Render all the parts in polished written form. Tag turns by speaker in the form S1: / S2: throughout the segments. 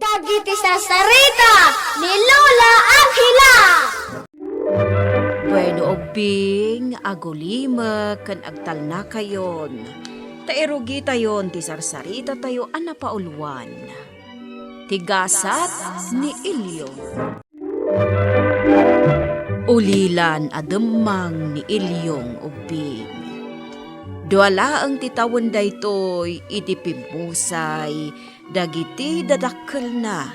S1: Dagiti sarita ni Lola Angela.
S2: Bueno, obing, agulima, kan agtal na kayon. Tairugi tayon, ti sarsarita tayo, anapauluan. Tigasat ni Ilyo. Ulilan ademang ni Ilyong ubing. Duala ang titawon daytoy itipimusay dagiti dadakkel na.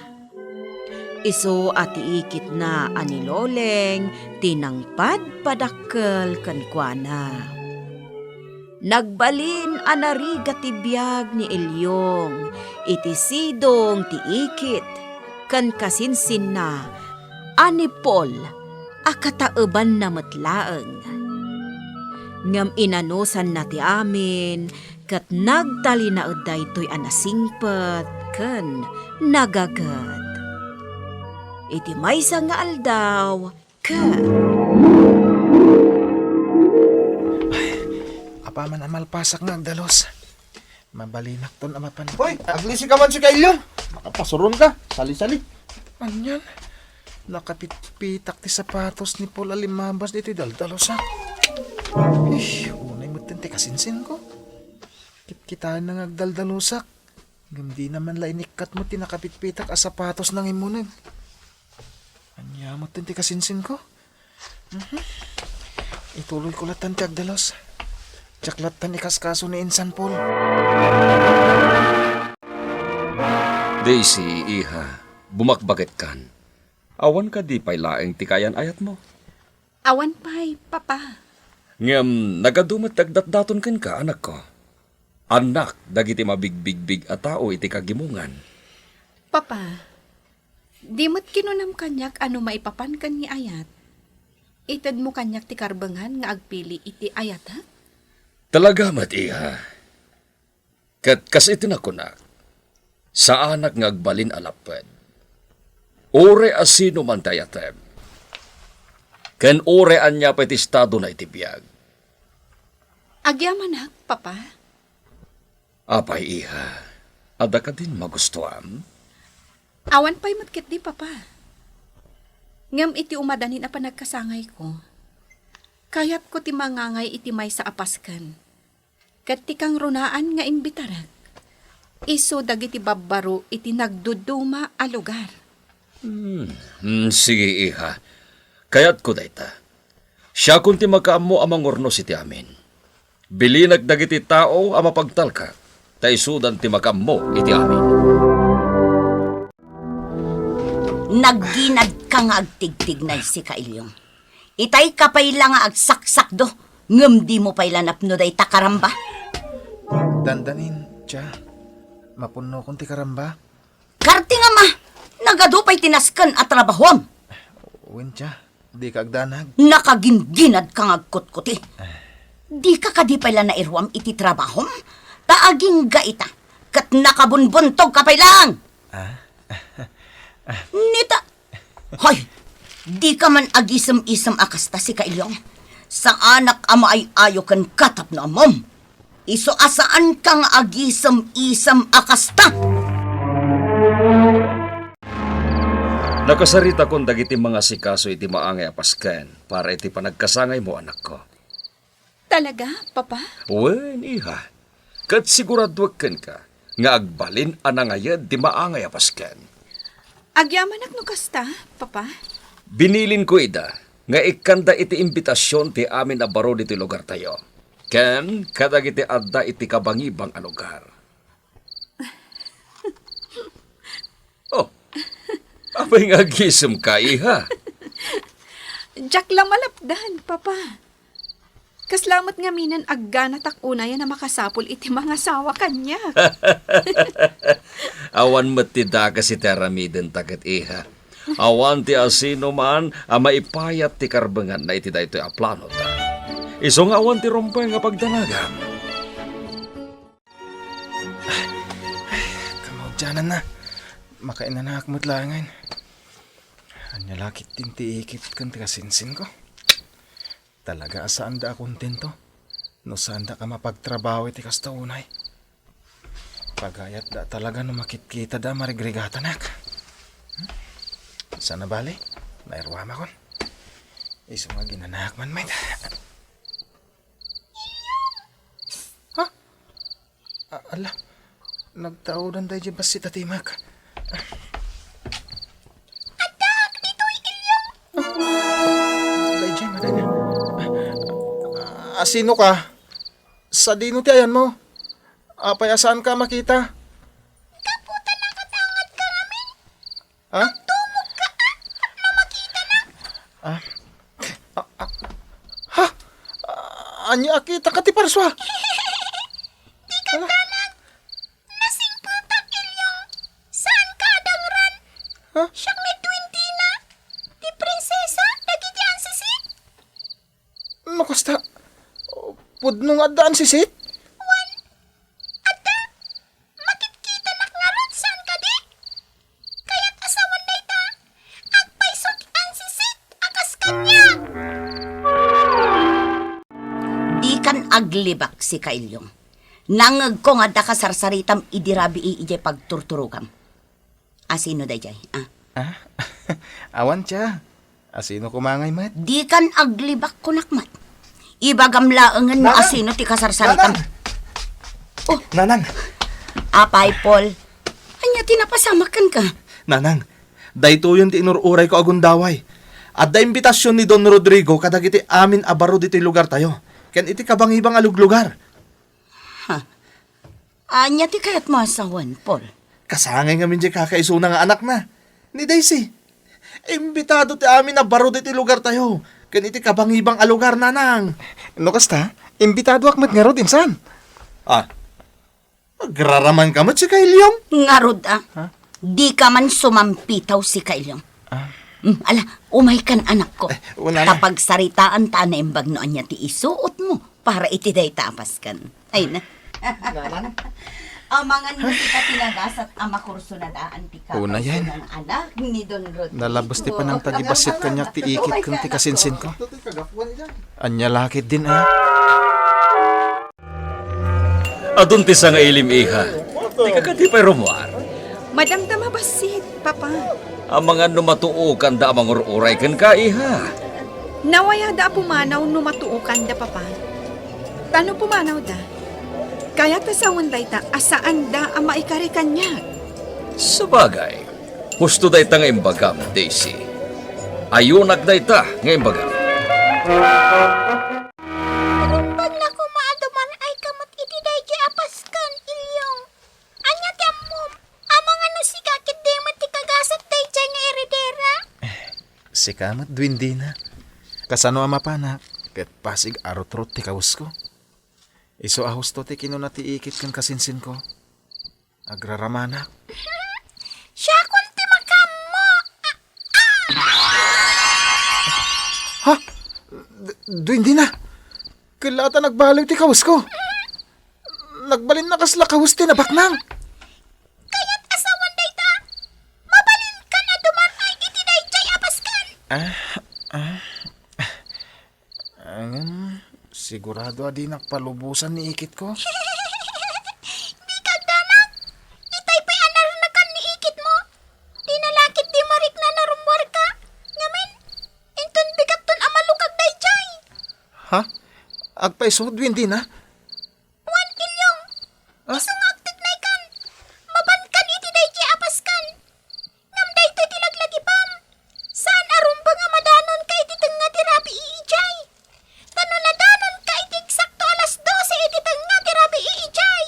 S2: Iso ati ikit na aniloleng tinangpad padakkel kankwana. Nagbalin anariga ti biag ni Ilyong iti sidong ti ikit kan kasinsin na ani Paul akatauban na matlaeng. Ngam inanusan na ti amin, kat nagtali na uday to'y anasingpat, kan nagagad. Iti maysa nga aldaw,
S3: Apaman amalpasak nga agdalos. Mabalinak ton amapan.
S4: Hoy, aglisi ka man si Kailyo. Makapasuron ka. Sali-sali.
S3: Anyan? Nakapitpitak ti sapatos ni Paul alimabas dito daldalos ha. Unay mo tinti kasinsin ko. Kitkitaan na ngagdaldalusak. Hindi naman lainikat mo tinakapitpitak a sapatos ng imunag. Anya mo tinti kasinsin ko. Ituloy ko latan ti agdalos. Tsaklatan ikaskaso ni Insan Paul.
S5: Daisy, iha, bumakbakit kan. Awan ka di pay laeng tikayan ayat mo.
S2: awan pa'y, papa.
S5: Ngam, nagadumat tagdatdaton kan ka, anak ko. Anak, dagiti mabigbig-big a tao iti kagimungan.
S6: Papa, di mo't kinunam kanyak ano maipapan kan ni ayat. Itad mo kanyak ti karbangan nga agpili iti ayat ha?
S5: Talaga mat iha. Kat kas iti nakunak, sa anak nga agbalin alapad. Ore asino man tayatem. Ken ore anya pati estado na itibiyag.
S6: Agyaman ha, papa?
S5: Apay iha, ada ka din magustuhan?
S6: Awan pa'y matkit di, papa. Ngam iti umadanin a panagkasangay ko. Kayat ko ti mangangay iti may sa apaskan. Kat ti kang runaan nga imbitarag. Iso dagiti babbaro iti nagduduma a lugar.
S5: Sige iha, kayat ko dayta. Siya kunti makaammo amang ornos iti amin. Bilinag dagiti tao ama pagtalka, taisudan ti makaammo iti amin.
S2: Nagginad ka nga agtigtignay si Kailyong. Itay ka pa'y lang nga agsaksak do, ngam di mo pa'y lanapno day takaramba.
S3: Dandanin, tiya. Mapuno kong ti karamba.
S2: Karti nga ma, nagado pa'y tinaskan at trabahom.
S3: Uwin, tiya. Di ka agdanag.
S2: Nakaginginad ka nga agkutkuti. Di ka kadipay lang na irwam iti trabahom, taaging gaita, kat nakabunbuntog ka pa'y lang. Nita, hoy, di ka man agisam-isam akasta si Kailyong. Sa anak ama ay ayo kan katap na amom. Iso asaan kang agisam-isam akasta.
S5: Nakasarita kong dagiti mga sikaso iti maangay apasken para iti panagkasangay mo anak ko.
S6: Talaga, papa?
S5: Wen iha, kat siguradwag ken ka, nga agbalin anangayad di maangay apasken.
S6: Agyaman no kasta, papa?
S5: Binilin ko ida, nga ikanda iti imbitasyon ti amin na baro diti lugar tayo. Ken, kadag iti adda iti kabangibang a lugar. Oh, apay nga gisem ka, iha.
S6: Jack lang malapdan, papa. Kaslamat nga minan aggana takunay na makasapol iti mga sawa kanya.
S5: Awan matida kasi teramiden taket iha. Awan ti asino man maipayat ti karbangan na iti daytoy a plano ta. Iso nga awan ti rompay nga pagdanagan.
S3: Kamawdyanan na. Makainanak mo't langan. Anya lakit din ti ikit kan ti kasinsin ko. Talaga asaan da kontento. No saan da ka mapagtrabaho iti kastaunay. Pagayat da talaga no makit kita da marigregata nak. Sana bali, nairwama kon. Iso nga ginanak man, mate. Ha? Ala, nagtaudan tayo dyan basit at imak. Adak, dito'y ilyong! Dahil dyan, madanya. Sino ka? Sa dino ti ayan mo? Apay, saan ka makita? Kaputan na katangad ka namin. Ha? Tumog ka na makita na. Ha? Anya akita ka ti parswa? Di ka tanag. Nasing putak ilyong. Saan ka adangran? Ha? Siyak may 20 na. Di prinsesa, dagiti ang sisit. Nakasta, pudnong adaan sisit?
S2: Aglibak si Kailyong. Nangag ko nga da kasarsaritam idirabi ijay pagturturugam. Asino da jay?
S3: Awan siya. Asino kumangay, mat?
S2: Di kan aglibak ko nakmat. Ibagamlaangan mo asino ti kasarsaritam. Oh,
S4: Nanang!
S2: apay, Paul. Anya tinapasamakan ka.
S4: Nanang, dayto yun ti inururay ko agundaway. At da imbitasyon ni Don Rodrigo kadagiti amin abaro diti lugar tayo. Ken iti kabang-ibang aluglugar.
S2: Anya ti kayat mo asawan, Paul.
S4: Kasangay nga minjay kakaisuna nga anak na. Ni Daisy. Imbitado ti amin abaro diti lugar tayo. Ken iti kabang-ibang alugar, nanang.
S3: No kasta, imbitado akmat nga rod insan.
S4: Agraraman ka mat si Kailyong.
S2: Ngarod Di ka man sumampitaw si Kailyong. Ala, umay kan anak ko.
S3: Una na.
S2: Kapag saritaan ta na imbag noon niya ti isuot mo para itiday tapas kan. Ay na. Amangan mo kita tinagasat ama kurso na daan ti ka.
S3: Una yan.
S2: Ng anak ni Don Rodrigo.
S3: Nalabas ti pa ng tagibasit kanyak ti ikit kung ti kasinsin ko. Anya lakit din
S5: Adun ti sa nga ilim iha. Di ka katipay rumuar.
S6: Madamdama basit, papa.
S5: Ang mga numatuukan da amang ururay kan ka iha.
S6: Nawaya da pumanaw numatuukan da papa. Tano pumanaw da? Kaya ta sa wanday ta asaan da ang maikarikan niya.
S5: Sabagay, husto day ta nga imbagam, Daisy. Ayunak day ta nga imbagam.
S1: Pag naku maaduman ay kamot iti dayjay apaskan ilyong. Anya ti ammom. Amang ano si kakit di ti kagasat dayjay nga eredera.
S3: Si kamat duwindi na. Kasano ama panak, ket pasig arotrot ti kaus ko. Iso ahos to ti kinuna ti ikit kang kasinsin ko. Agraramanak.
S1: Siya kung ti makammo.
S3: Ha? Duwindi na. Kilata nagbaliw ti kaus ko. Nagbalin na kasla kaus ti nabaknang.
S1: Kaya't asawan dayta. Mabalin ka na duman ay iti dayjay apaskan.
S3: Sigurado adi nakpalubusan ni ikit ko.
S1: Di kagdanak. Itay pa'y anaranakan ni ikit mo. Di nalakit di marik na narumwar ka. Ngamen, inton bigat ton amalukag dayjay.
S3: Ha? Agpaisod duwindi na?
S1: Wan ilyong. Isong agtignay kan. Mabankan iti dayjay apaskan. Ngam daytoy tilaglagipam. Saan arumba nga madanon ka iti tenga ti rabi iijay. Tano na danon ka iti eksakto alas 12 iti tenga ti rabi iijay.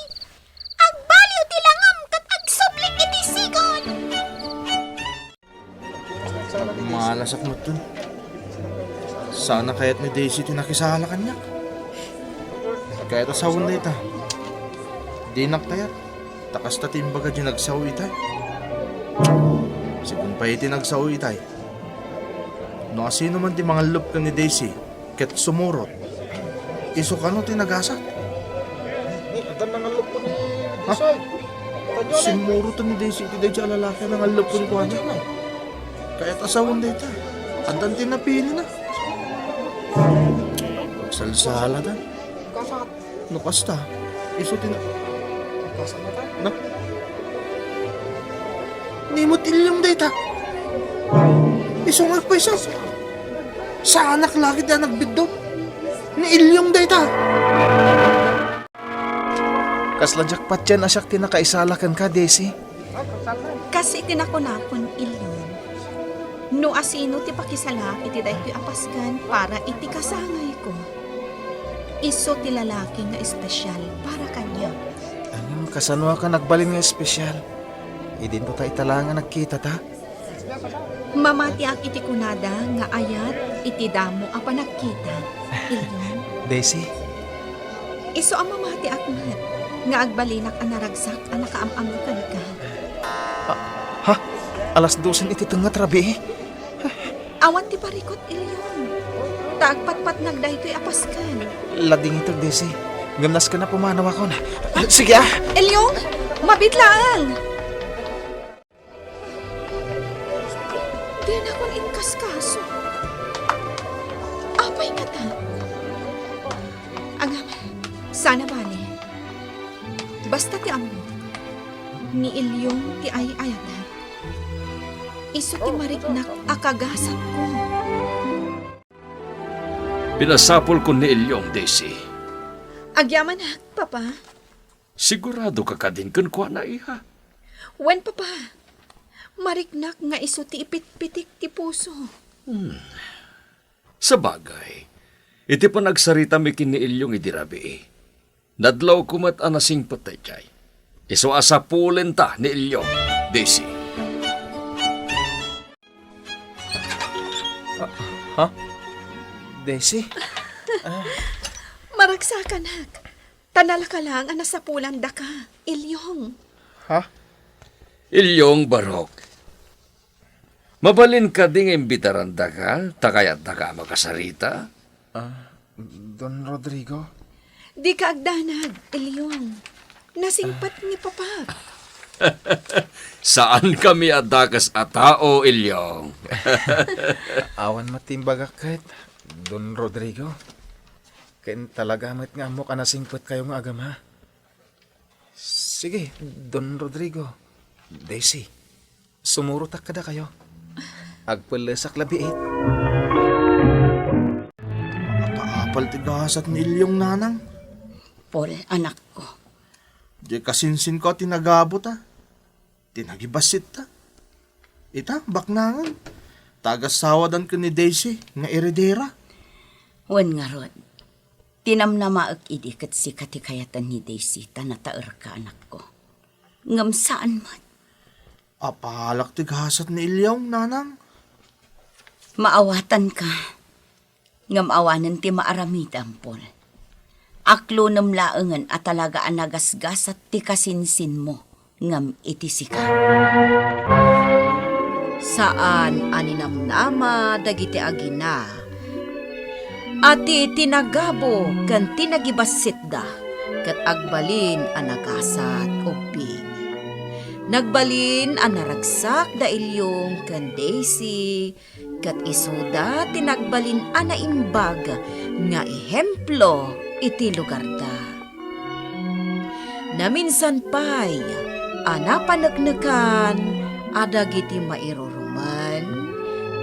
S1: Agbaliw ti langam kat agsubling iti sigon.
S4: Malasak mo dun. Sana kaya't ni Daisy tinakisala kanya. Kaya't asawon na ita. Di naktayat. Takas ta timbaga di nagsaw itay. Sigun pa iti nagsaw itay. No asino man ti mga lup ka ni Daisy, ket sumurot. Iso ka no tinagasat. Ha? Simurot ni Daisy, iti Daisy alalaki ng alup ko ni Kuwanya. Kaya't asawon na ita. Andan tinapili na. Pagsalsala da. No kasta. Iso tina... Na? Nimot ilyong data. Isungag pa isa. Sa anak lagi na nagbidot. Ni Ilyong dayta.
S3: Kasla jackpot yan asyak tinakaisalakan ka, Daisy.
S6: Kasi tinakunakon ilyon. No asino ti pakisala iti daytoy apaskan para iti kasangay ko. Iso ti lalaki nga espesyal para kanya.
S3: Ano, kasanwa ka nagbalin nga espesyal. Idin to ta italangan nagkita ta.
S6: Mamati ak iti kunada nga ayat iti damo a panagkita. Ilyon.
S3: Daisy,
S6: Iso ang mamati ak mat. Nga agbalinak ang naragsak ang nakaamam ka ka.
S3: ha? Alas 12 iti tengat rabi.
S6: Awan ti parikot ilyon. Tagpatpat nagdaytoy apaskan.
S3: Lading ito, Daisy. Gamnas ka na pumanaw ako na. Sige ah!
S6: Elyong, mabitlaang! Di na akong inkaskaso. Apay nga ta. Agam, sana bali. Basta ti amo, ni Elyong ti ay ayata. Iso ti mariknak akagasat ko.
S5: Pinasapol ko ni Ilyong, Daisy.
S6: Agyaman na, papa.
S5: Sigurado ka din kun kwa na iha.
S6: Wen, papa. Mariknak nga iso ti ipit-pitik ti puso.
S5: Sa bagay, iti pa nagsarita mi kini Ilyong idirabi. Nadlaw kumat anasing patay jay. Iso asapulen ta ni Ilyong, Daisy.
S3: Daisy?
S6: Maragsakanak. Tanala ka lang ang nasapulan da ka, Ilyong.
S3: Ha?
S5: Ilyong Barok. Mabalin ka ding imbitaran da ka, takayat da ka makasarita.
S3: Don Rodrigo?
S6: Di ka agdanag, Ilyong. Nasingpat ni papa.
S5: Saan kami adakas a tao, Ilyong?
S3: Awan matimbag akit, Don Rodrigo. Ken talaga met nga mo ka nasingpot kayo nga agam ha. Sige, Don Rodrigo. Daisy, sumurutak kada kayo. Agpalasak labiit.
S4: Kaapal tigasat ni Ilyong nanang.
S2: Paul, anak ko.
S4: Di kasinsin ko tinagabot ta. Tinagibasit ta. Ita, baknangan. Tagasawadan ko ni Daisy nga eredera.
S2: Wan nga rod. Tinamnamaag idikat si katikayatan ni Daisy tanataer ka, anak ko. Ngam saan man.
S4: Apalak tigasat ni Ilyong nanang.
S2: Maawatan ka. Ngam awanan ti maaramidam, Paul. Aklo nam laengan at talaga anagasgasat ti kasinsin mo. Ngam itisika.
S6: Saan aninamnama dagiti agina? Ati tinagabo kan tinagibasit da kat agbalin anagasat ubing. Nagbalin anaragsak da Ilyong kan Daisy kat isuda tinagbalin anaimbag nga ehemplo iti lugar da. Naminsan pay anapanagnakan adagiti mairuruman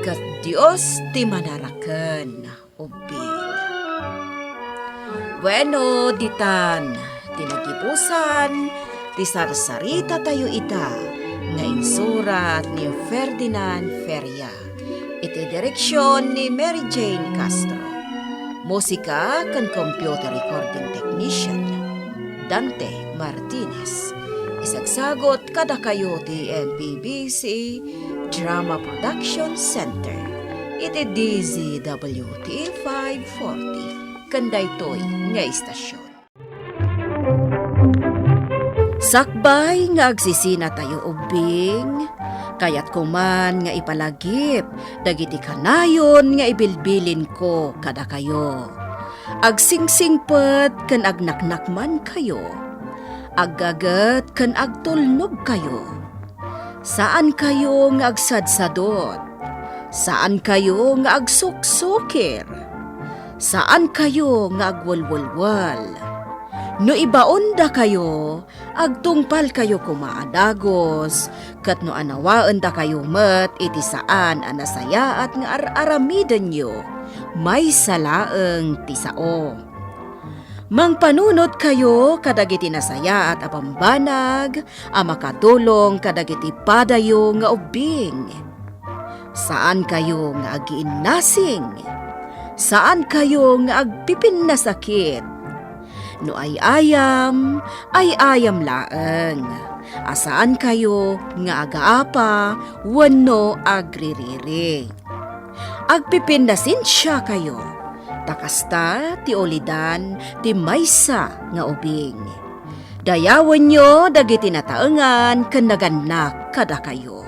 S6: kat Dios ti manaraken ubing. Bueno, ditan, tinagipusan, ti sarsarita tayo ita, nga insurat ni Ferdinand Feria. Iti direksyon ni Mary Jane Castro. Musika kan computer recording technician, Dante Martinez. Isagsagot kada kayo ti MPBC Drama Production Center. Iti DZWT 540 kandaytoy nga istasyon. Sakbay nga agsisina tayo ubing, kayat kuman nga ipalagip, dagiti kanayon nga ibilbilin ko kada kayo. Agsingsingpet kan agnaknakman kayo, aggagat kan agtulnog kayo. Saan kayo nga agsadsadot? Saan kayo nga agsuksukir? Saan kayo nga agwalwalwal? No ibaon da kayo, agtungpal kayo kumaadagos, kat no anawaan da kayo met iti saan anasaya at nga aramidan nyo, may salaeng tisao. Mangpanunot kayo kadagiti nasaya at apambanag, a makatulong kadagiti padayo nga ubing. Saan kayo nga agiinnasing? Saan kayo nga agpipin na sakit? No ay ayam laeng. Asaan kayo nga agaapa, wano agririri. Agpipin na sinsya kayo. Takasta ti olidan ti maysa nga ubing. Dayawan nyo dagiti nataengan ken naganak kada kayo.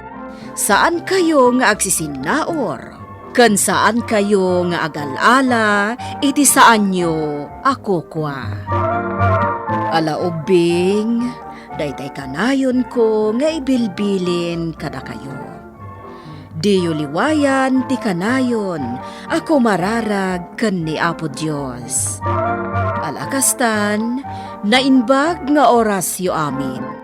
S6: Saan kayo nga agsisinaor? Ken saan kayo nga agalala, iti saan nyo ako kwa. Ala ubing, daytay kanayon ko nga ibilbilin kada kayo. Diyo liwayan ti kanayon, ako mararag ken ni Apo Dios. Alakastan, nainbag nga orasyo amin.